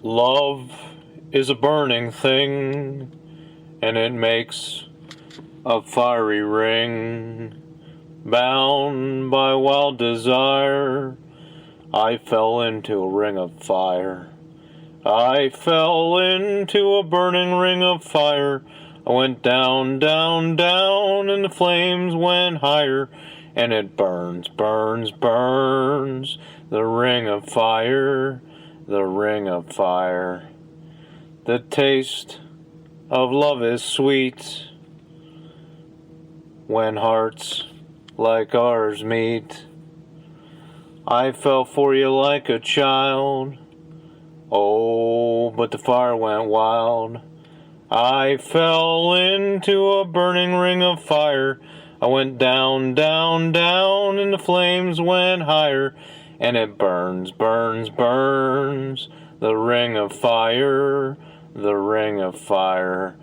Love is a burning thing, and it makes a fiery ring. Bound by wild desire, I fell into a ring of fire. I fell into a burning ring of fire. I went down, down, down, and the flames went higher. And it burns, burns, burns, the ring of fire, the ring of fire. The taste of love is sweet when hearts like ours meet. I fell for you like a child, oh, but the fire went wild. I fell into a burning ring of fire. I went down, down, down, and the flames went higher. And it burns, burns, burns, the ring of fire, the ring of fire.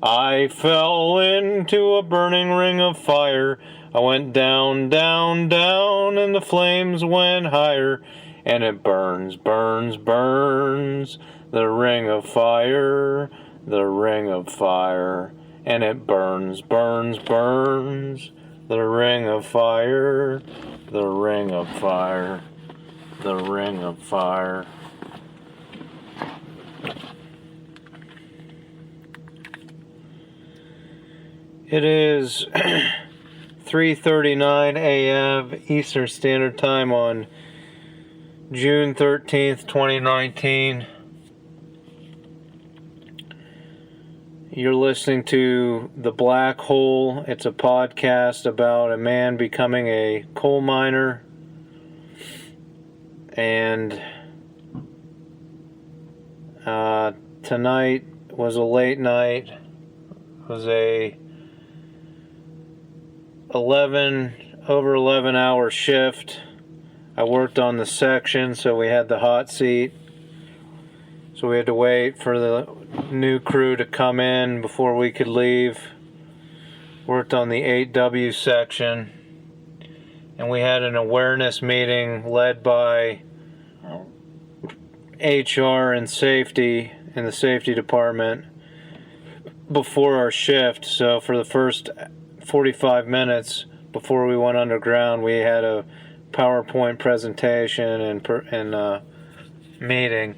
I fell into a burning ring of fire. I went down, down, down, and the flames went higher. And it burns, burns, burns, the ring of fire, the ring of fire. And it burns, burns, burns, the ring of fire, the ring of fire, the ring of fire. It is 3:39 a.m. Eastern Standard Time on June 13th, 2019. You're listening to The Black Hole. It's a podcast about a man becoming a coal miner. And tonight was a late night. It was a over 11 hour shift. I worked on the section, so we had the hot seat. So we had to wait for the new crew to come in before we could leave. Worked on the 8W section. And we had an awareness meeting led by HR and safety in the safety department before our shift. So for the first 45 minutes before we went underground, we had a PowerPoint presentation and meeting.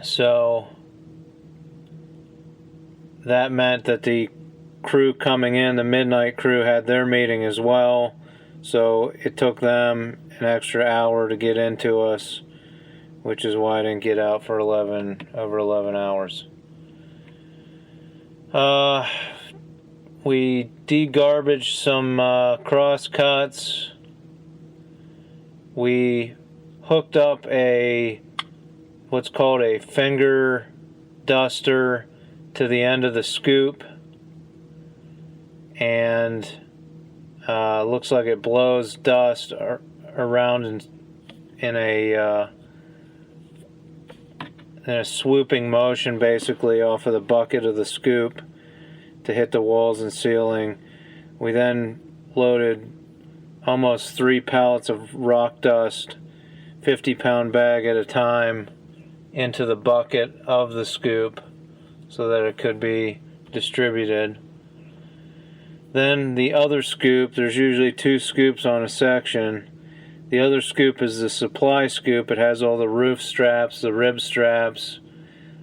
So that meant that the crew coming in, the midnight crew, had their meeting as well. So it took them an extra hour to get into us, which is why I didn't get out for over 11 hours. We de-garbaged some cross-cuts. We hooked up what's called a finger duster to the end of the scoop, and looks like it blows dust around in a swooping motion, basically off of the bucket of the scoop to hit the walls and ceiling. We then loaded almost 3 pallets of rock dust, 50-pound bag at a time, into the bucket of the scoop so that it could be distributed. Then the other scoop, there's usually 2 scoops on a section. The other scoop is the supply scoop. It has all the roof straps, the rib straps,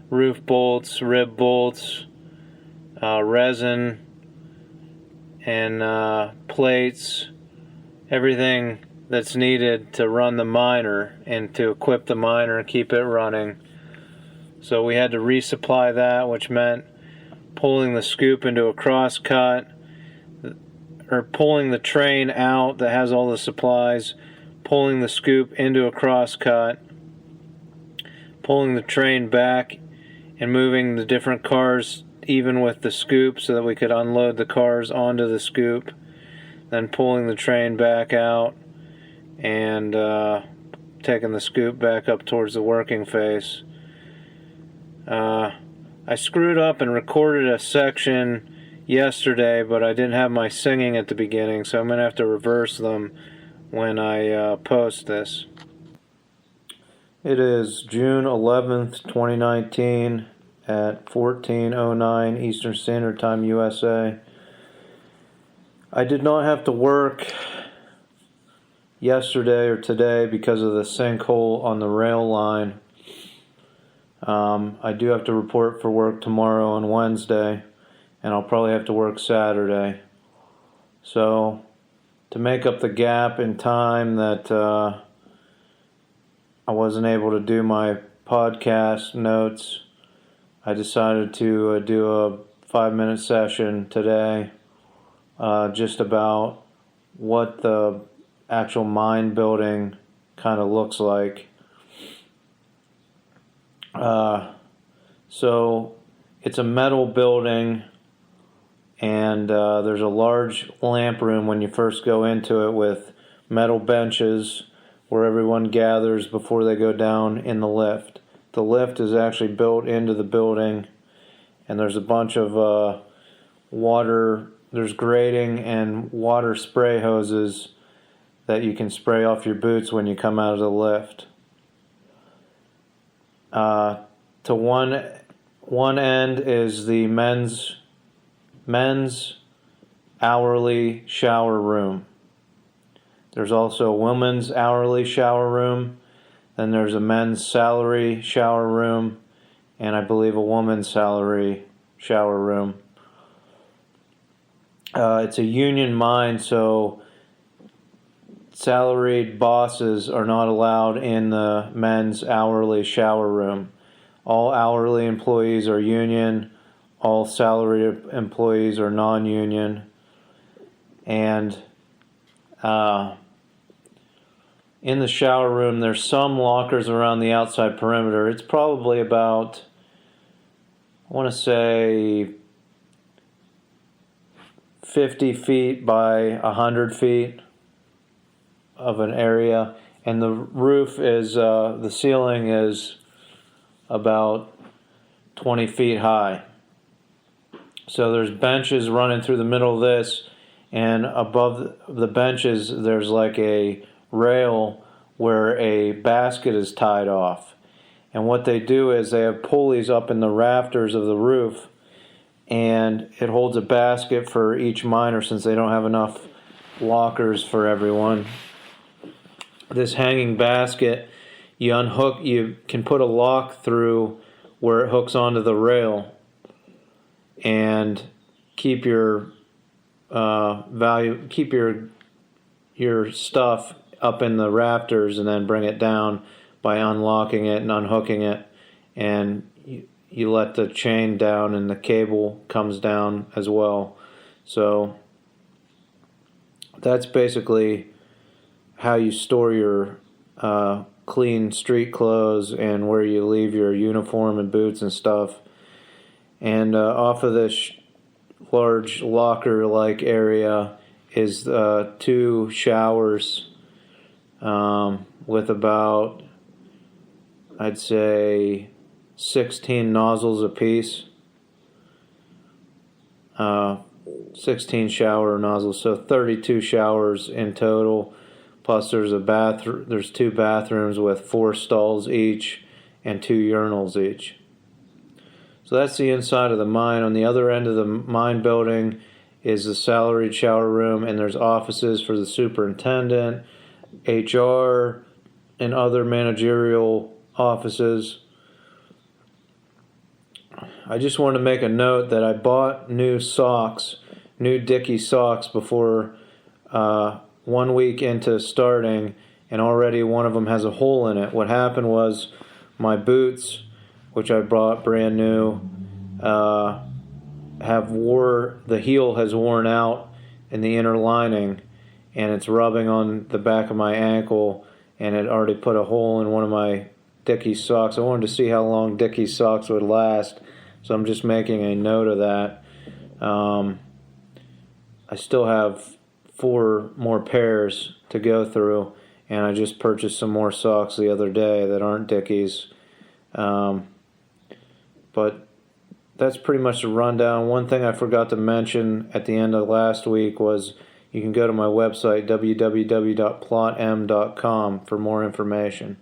roof bolts, rib bolts, resin, and plates, everything that's needed to run the miner and to equip the miner and keep it running. So we had to resupply that, which meant pulling the scoop into a cross cut, or pulling the train out that has all the supplies, pulling the scoop into a cross cut, pulling the train back and moving the different cars even with the scoop so that we could unload the cars onto the scoop, then pulling the train back out and taking the scoop back up towards the working face. I screwed up and recorded a section yesterday, but I didn't have my singing at the beginning, so I'm going to have to reverse them when I post this. It is June 11th, 2019 at 14:09 Eastern Standard Time, USA. I did not have to work yesterday or today because of the sinkhole on the rail line. I do have to report for work tomorrow and Wednesday, and I'll probably have to work Saturday. So, to make up the gap in time that I wasn't able to do my podcast notes, I decided to do a 5-minute session today just about what the actual mind building kind of looks like. So it's a metal building, and there's a large lamp room when you first go into it with metal benches where everyone gathers before they go down in the lift. The lift is actually built into the building, and there's a bunch of water, there's grating and water spray hoses that you can spray off your boots when you come out of the lift. To one end is the men's hourly shower room. There's also a women's hourly shower room. Then there's a men's salary shower room, and I believe a woman's salary shower room. It's a union mine, so salaried bosses are not allowed in the men's hourly shower room. All hourly employees are union. All salaried employees are non-union. And in the shower room, there's some lockers around the outside perimeter. It's probably about, I want to say, 50 feet by 100 feet of an area. And the roof is, the ceiling is about 20 feet high. So there's benches running through the middle of this, and above the benches there's like a rail where a basket is tied off. And what they do is they have pulleys up in the rafters of the roof, and it holds a basket for each miner since they don't have enough lockers for everyone. This hanging basket, you unhook, you can put a lock through where it hooks onto the rail and keep your keep your stuff up in the rafters, and then bring it down by unlocking it and unhooking it, and you let the chain down and the cable comes down as well. So that's basically how you store your clean street clothes and where you leave your uniform and boots and stuff. And off of this large locker-like area is 2 showers with about, I'd say, 16 nozzles apiece. 16 shower nozzles, so 32 showers in total. Plus there's 2 bathrooms with 4 stalls each and 2 urinals each. So that's the inside of the mine. On the other end of the mine building is the salaried shower room, and there's offices for the superintendent, HR, and other managerial offices. I just want to make a note that I bought new Dickies socks before 1 week into starting, and already one of them has a hole in it. What happened was my boots, which I bought brand new, the heel has worn out in the inner lining, and it's rubbing on the back of my ankle, and it already put a hole in one of my Dickies socks. I wanted to see how long Dickies socks would last, so I'm just making a note of that. I still have 4 more pairs to go through, and I just purchased some more socks the other day that aren't Dickies. But that's pretty much the rundown. One thing I forgot to mention at the end of last week was you can go to my website, www.plotm.com, for more information.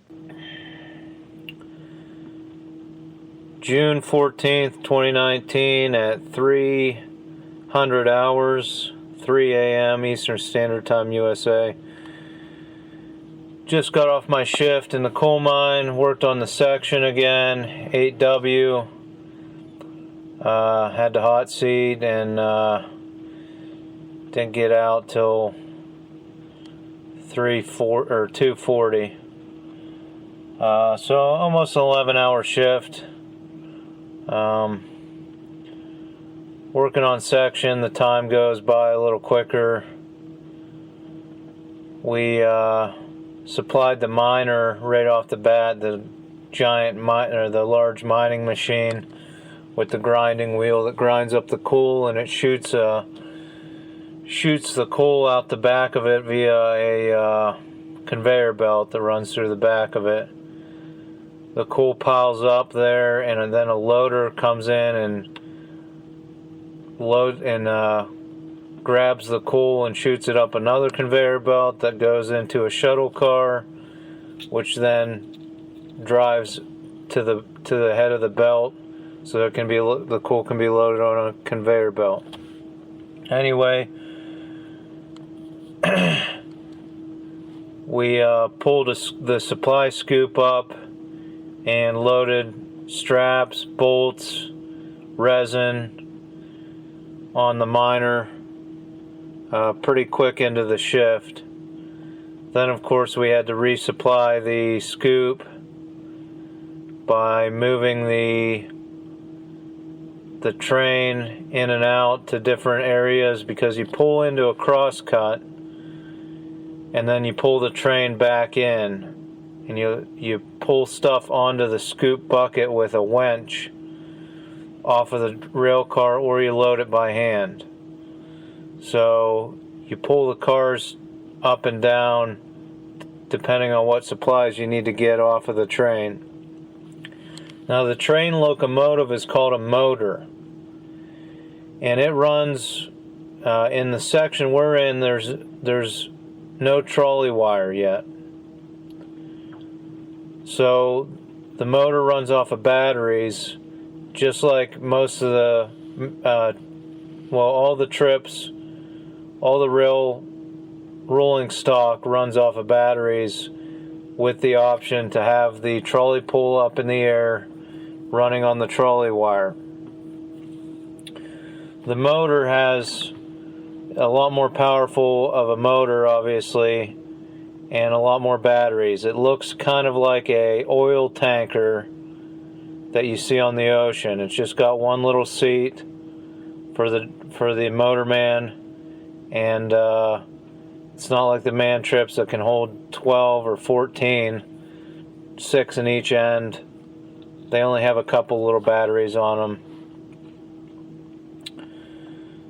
June 14th, 2019 at 300 hours, 3 a.m. Eastern Standard Time, USA. Just got off my shift in the coal mine, worked on the section again, 8W. Had the hot seat and didn't get out till 2:40. So almost an 11-hour shift. Working on section, the time goes by a little quicker. We supplied the miner right off the bat, the the large mining machine with the grinding wheel that grinds up the coal, and it shoots the coal out the back of it via a conveyor belt that runs through the back of it. The coal piles up there, and then a loader comes in and grabs the coal and shoots it up another conveyor belt that goes into a shuttle car, which then drives to the head of the belt, so the coal can be loaded on a conveyor belt. Anyway, we pulled the supply scoop up and loaded straps, bolts, resin on the miner pretty quick into the shift. Then, of course, we had to resupply the scoop by moving the train in and out to different areas, because you pull into a crosscut and then you pull the train back in, and you pull stuff onto the scoop bucket with a winch off of the rail car, or you load it by hand. So you pull the cars up and down depending on what supplies you need to get off of the train. Now, the train locomotive is called a motor, and it runs in the section we're in. There's no trolley wire yet, so the motor runs off of batteries, just like most of the all the trips, all the rolling stock runs off of batteries, with the option to have the trolley pull up in the air running on the trolley wire. The motor has a lot more powerful of a motor, obviously, and a lot more batteries. It looks kind of like a oil tanker that you see on the ocean. It's just got one little seat for the motorman, and it's not like the man trips that can hold 12 or 14, 6 in each end. They only have a couple little batteries on them.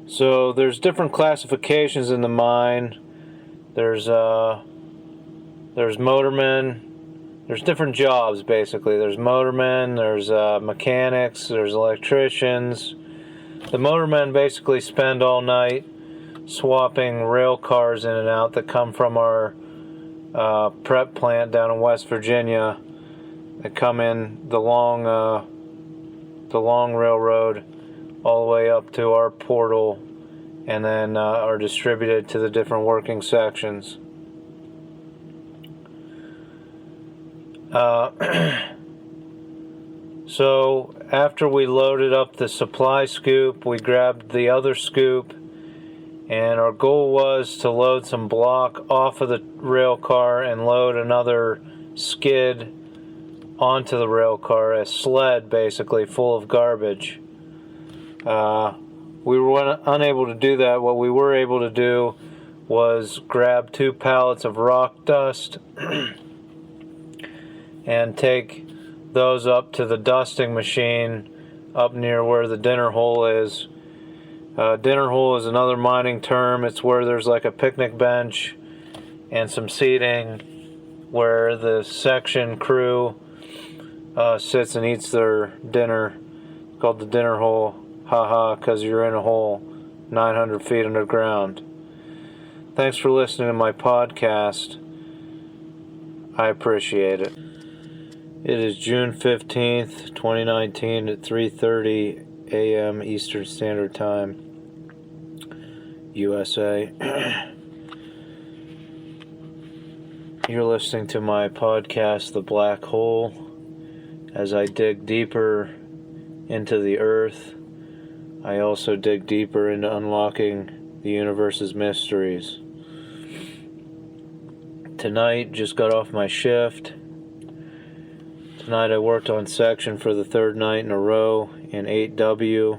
So there's different classifications in the mine. There's motormen. There's different jobs, basically. There's motormen, there's mechanics, there's electricians. The motormen basically spend all night swapping rail cars in and out that come from our prep plant down in West Virginia. They come in the long railroad all the way up to our portal, and then are distributed to the different working sections. So after we loaded up the supply scoop, we grabbed the other scoop, and our goal was to load some block off of the rail car and load another skid onto the rail car, a sled basically full of garbage. We were unable to do that. What we were able to do was grab 2 pallets of rock dust and take those up to the dusting machine up near where the dinner hole is. Dinner hole is another mining term. It's where there's like a picnic bench and some seating where the section crew sits and eats their dinner. It's called the dinner hole. Haha, because you're in a hole 900 feet underground. Thanks for listening to my podcast. I appreciate it. It is June 15th, 2019 at 3:30 a.m. Eastern Standard Time, USA. You're listening to my podcast, The Black Hole, as I dig deeper into the earth. I also dig deeper into unlocking the universe's mysteries. Tonight, just got off my shift. Tonight I worked on section for the third night in a row in 8W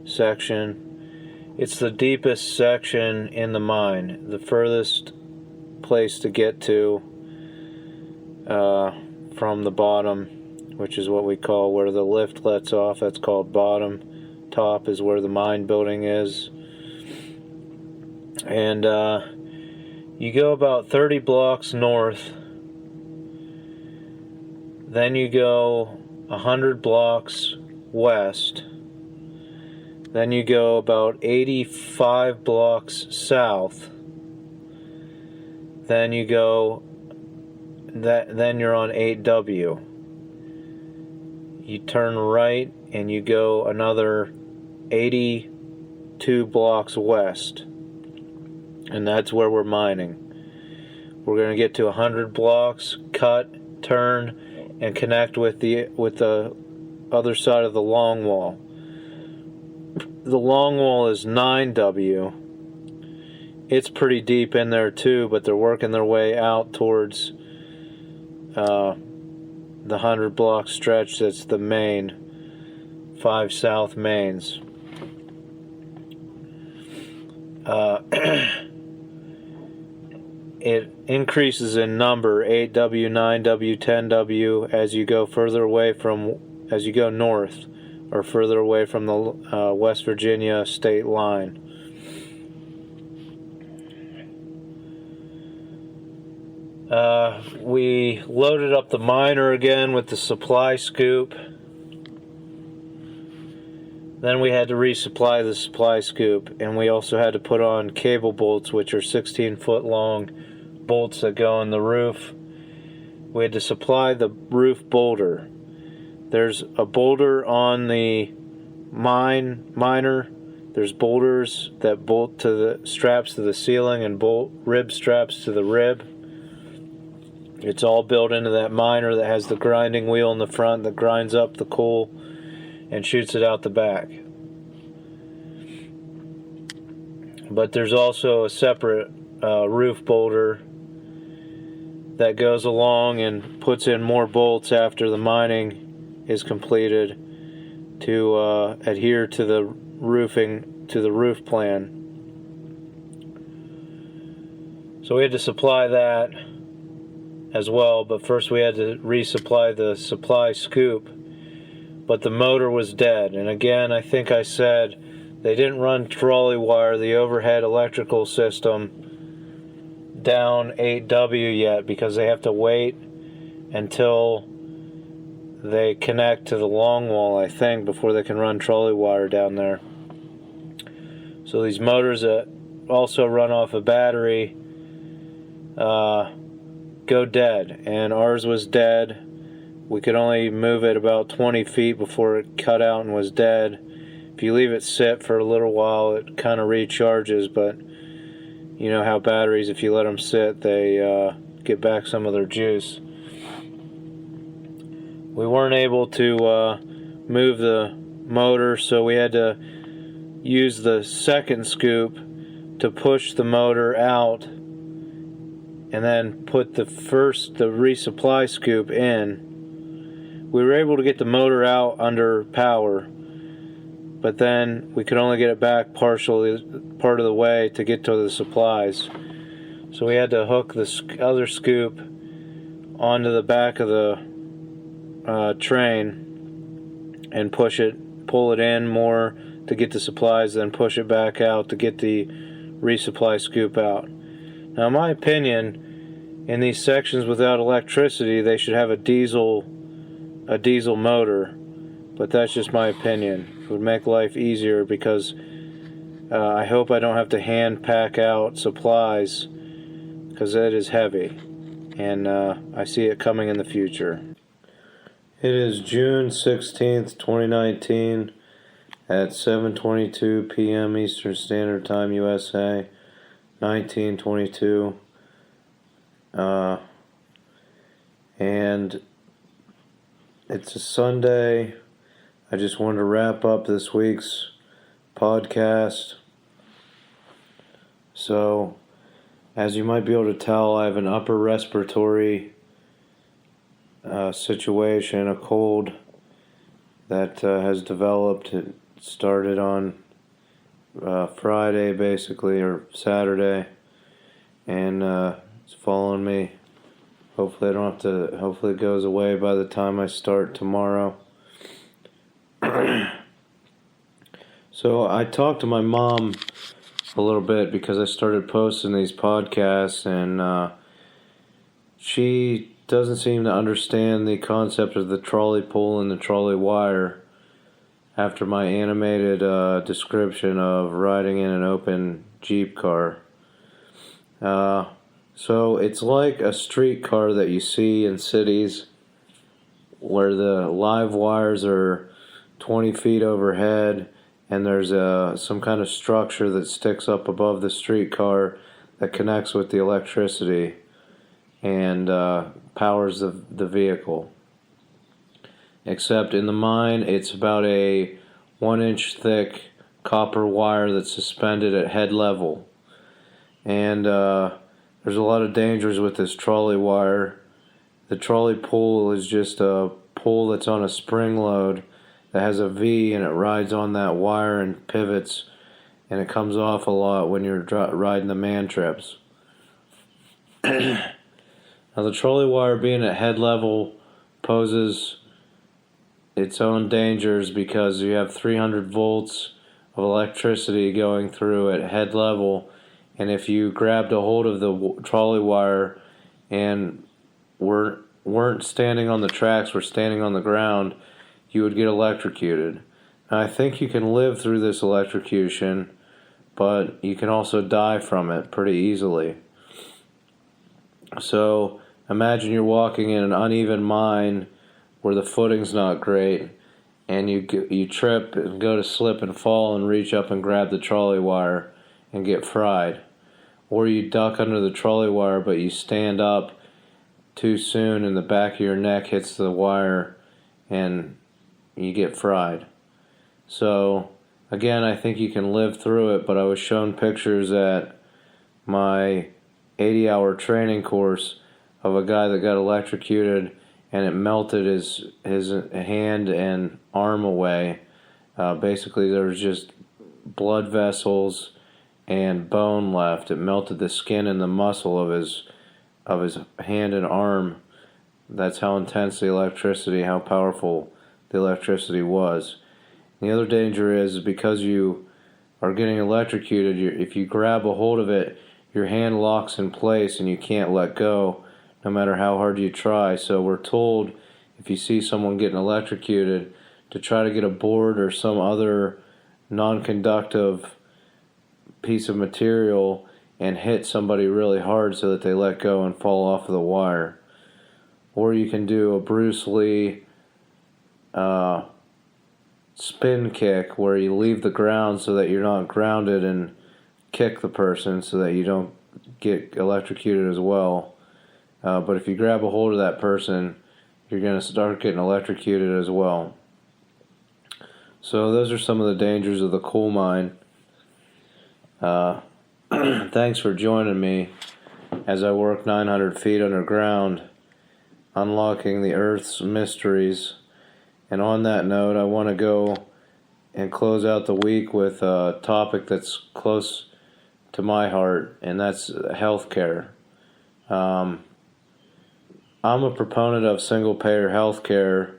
section. It's the deepest section in the mine, the furthest place to get to from the bottom, which is what we call where the lift lets off. That's called bottom. Top is where the mine building is. And you go about 30 blocks north. Then you go 100 blocks west. Then you go about 85 blocks south. Then you go then you're on 8W. You turn right and you go another 82 blocks west. And that's where we're mining. We're going to get to 100 blocks, cut, turn, and connect with the other side of the long wall. The long wall is 9W. It's pretty deep in there too, but they're working their way out towards the 100 block stretch that's the main 5 south mains. It increases in number, 8W, 9W, 10W, as you go further away as you go north, or further away from the West Virginia state line. We loaded up the miner again with the supply scoop. Then we had to resupply the supply scoop, and we also had to put on cable bolts, which are 16-foot long bolts that go in the roof. We had to supply the roof boulder. There's a boulder on the miner. There's boulders that bolt to the straps to the ceiling and bolt rib straps to the rib. It's all built into that miner that has the grinding wheel in the front that grinds up the coal and shoots it out the back. But there's also a separate roof boulder that goes along and puts in more bolts after the mining is completed to adhere to the roof plan. So we had to supply that as well, but first we had to resupply the supply scoop. But the motor was dead, and again, I think I said they didn't run trolley wire, the overhead electrical system, down 8W yet, because they have to wait until they connect to the long wall, I think, before they can run trolley wire down there. So these motors that also run off a battery go dead, and ours was dead. We could only move it about 20 feet before it cut out and was dead. If you leave it sit for a little while, it kind of recharges, but you know how batteries, if you let them sit, they get back some of their juice. We weren't able to move the motor, so we had to use the second scoop to push the motor out and then put the resupply scoop in. We were able to get the motor out under power, but then we could only get it back part of the way to get to the supplies. So we had to hook the other scoop onto the back of the train and pull it in more to get the supplies, then push it back out to get the resupply scoop out. Now, in my opinion, in these sections without electricity, they should have a diesel motor, but that's just my opinion. It would make life easier because I hope I don't have to hand pack out supplies, because it is heavy, and I see it coming in the future. It is June 16th, 2019 at 7:22 p.m. Eastern Standard Time, USA, 1922. And it's a Sunday. I just wanted to wrap up this week's podcast. So, as you might be able to tell, I have an upper respiratory situation, a cold that has developed. It started on Friday, basically, or Saturday, and it's following me. Hopefully hopefully it goes away by the time I start tomorrow. So I talked to my mom a little bit because I started posting these podcasts, and she doesn't seem to understand the concept of the trolley pole and the trolley wire after my animated description of riding in an open Jeep car. So it's like a streetcar that you see in cities where the live wires are 20 feet overhead, and there's some kind of structure that sticks up above the streetcar that connects with the electricity and powers the vehicle. Except in the mine, it's about a 1-inch thick copper wire that's suspended at head level. And there's a lot of dangers with this trolley wire. The trolley pole is just a pole that's on a spring load that has a V, and it rides on that wire and pivots, and it comes off a lot when you're riding the man trips. Now, the trolley wire being at head level poses its own dangers because you have 300 volts of electricity going through at head level, and if you grabbed a hold of the trolley wire and weren't standing on the tracks, were standing on the ground, you would get electrocuted. Now, I think you can live through this electrocution, but you can also die from it pretty easily. So imagine you're walking in an uneven mine where the footing's not great, and you trip and go to slip and fall and reach up and grab the trolley wire and get fried. Or you duck under the trolley wire, but you stand up too soon and the back of your neck hits the wire and you get fried. So again, I think you can live through it, but I was shown pictures at my 80-hour training course of a guy that got electrocuted, and it melted his hand and arm away. Basically, there was just blood vessels and bone left. It melted the skin and the muscle of his hand and arm. That's how intense how powerful the electricity was. And the other danger is because you are getting electrocuted, if you grab a hold of it, your hand locks in place and you can't let go no matter how hard you try. So we're told, if you see someone getting electrocuted, to try to get a board or some other non-conductive piece of material and hit somebody really hard so that they let go and fall off of the wire. Or you can do a Bruce Lee spin kick where you leave the ground so that you're not grounded and kick the person so that you don't get electrocuted as well. But if you grab a hold of that person, you're going to start getting electrocuted as well. So those are some of the dangers of the coal mine. Thanks for joining me as I work 900 feet underground, unlocking the Earth's mysteries. And on that note, I want to go and close out the week with a topic that's close to my heart, and that's healthcare. I'm a proponent of single-payer healthcare,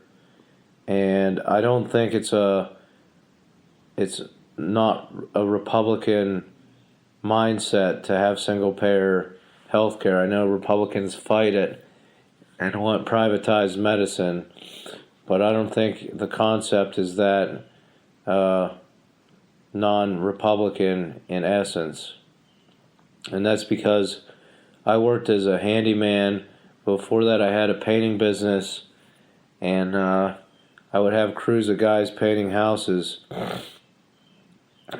and I don't think it's not a Republican mindset to have single-payer healthcare. I know Republicans fight it and want privatized medicine, but I don't think the concept is that non-Republican in essence. And that's because I worked as a handyman. Before that, I had a painting business, and I would have crews of guys painting houses,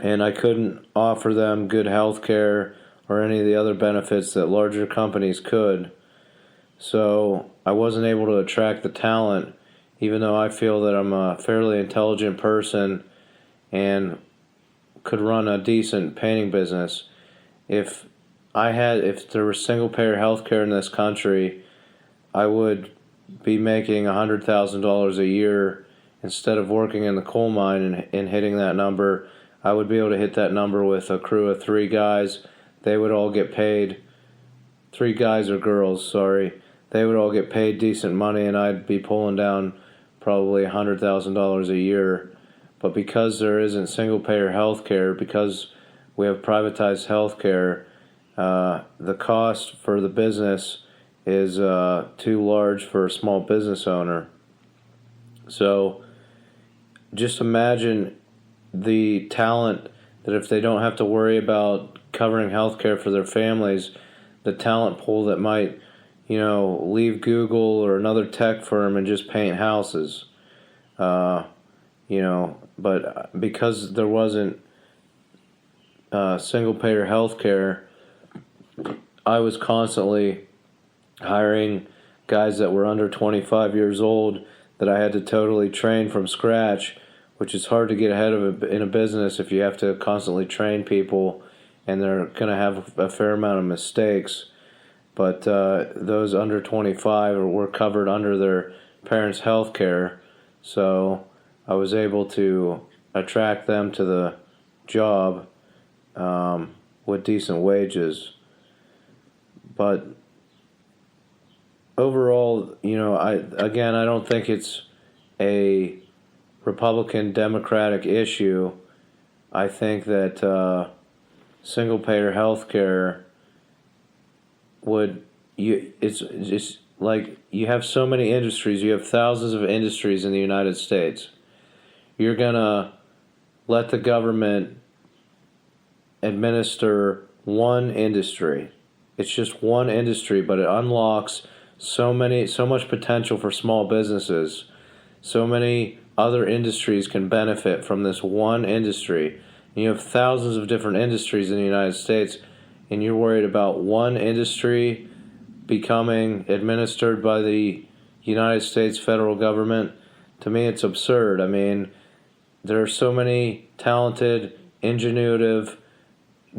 and I couldn't offer them good health care or any of the other benefits that larger companies could. So I wasn't able to attract the talent, even though I feel that I'm a fairly intelligent person and could run a decent painting business. If there was single payer health care in this country, I would be making $100,000 a year instead of working in the coal mine and hitting that number. I would be able to hit that number with a crew of 3 guys. They would all get paid, 3 guys or girls, sorry. They would all get paid decent money, and I'd be pulling down probably $100,000 a year. But because there isn't single-payer health care, because we have privatized health care, the cost for the business is too large for a small business owner. So just imagine the talent that if they don't have to worry about covering health care for their families, the talent pool that might, leave Google or another tech firm and just paint houses. But because there wasn't single-payer health care, I was constantly hiring guys that were under 25 years old that I had to totally train from scratch, which is hard to get ahead of in a business if you have to constantly train people and they're going to have a fair amount of mistakes. But those under 25 were covered under their parents' health care, so I was able to attract them to the job with decent wages. But overall, I don't think it's a Republican-Democratic issue. I think that single-payer health care it's like you have so many industries. You have thousands of industries in the United States. You're going to let the government administer one industry. It's just one industry, but it unlocks so much potential for small businesses. So many other industries can benefit from this one industry. And you have thousands of different industries in the United States, and you're worried about one industry becoming administered by the United States federal government. To me, it's absurd. I mean, there are so many talented, ingenuitive,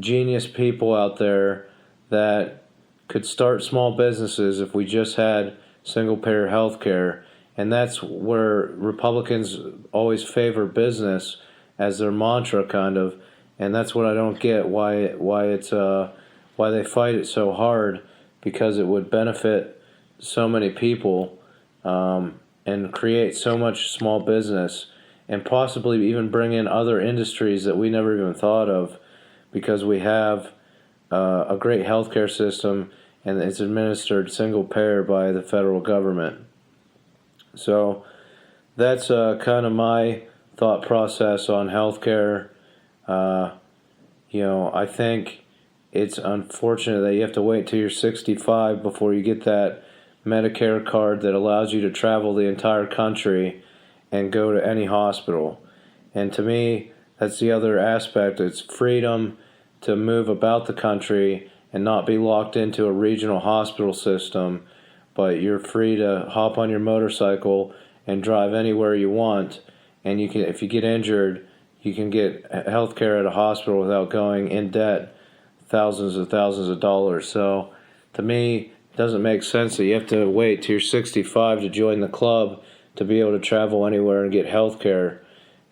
genius people out there that could start small businesses if we just had single-payer health care. And that's where Republicans always favor business as their mantra, kind of. And that's what I don't get, why they fight it so hard, because it would benefit so many people and create so much small business and possibly even bring in other industries that we never even thought of, because we have a great healthcare system and it's administered single payer by the federal government. So that's kind of my thought process on healthcare. I think it's unfortunate that you have to wait till you're 65 before you get that Medicare card that allows you to travel the entire country and go to any hospital. And to me, that's the other aspect. It's freedom to move about the country and not be locked into a regional hospital system, but you're free to hop on your motorcycle and drive anywhere you want. And you can, if you get injured, you can get health care at a hospital without going in debt thousands of dollars. So to me, it doesn't make sense that you have to wait till you're 65 to join the club to be able to travel anywhere and get health care.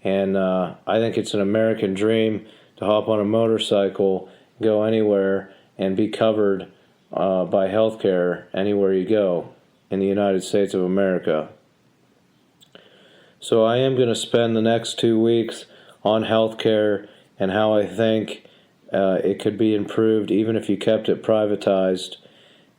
And I think it's an American dream to hop on a motorcycle, go anywhere, and be covered by health care anywhere you go in the United States of America. So I am going to spend the next 2 weeks on health care and how I think it could be improved even if you kept it privatized.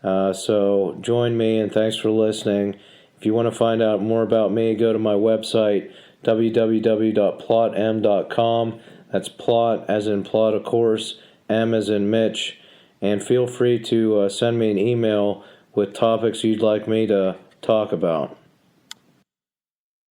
So join me, and thanks for listening. If you want to find out more about me, go to my website, www.plotm.com. That's plot as in plot, of course, M as in Mitch. And feel free to send me an email with topics you'd like me to talk about.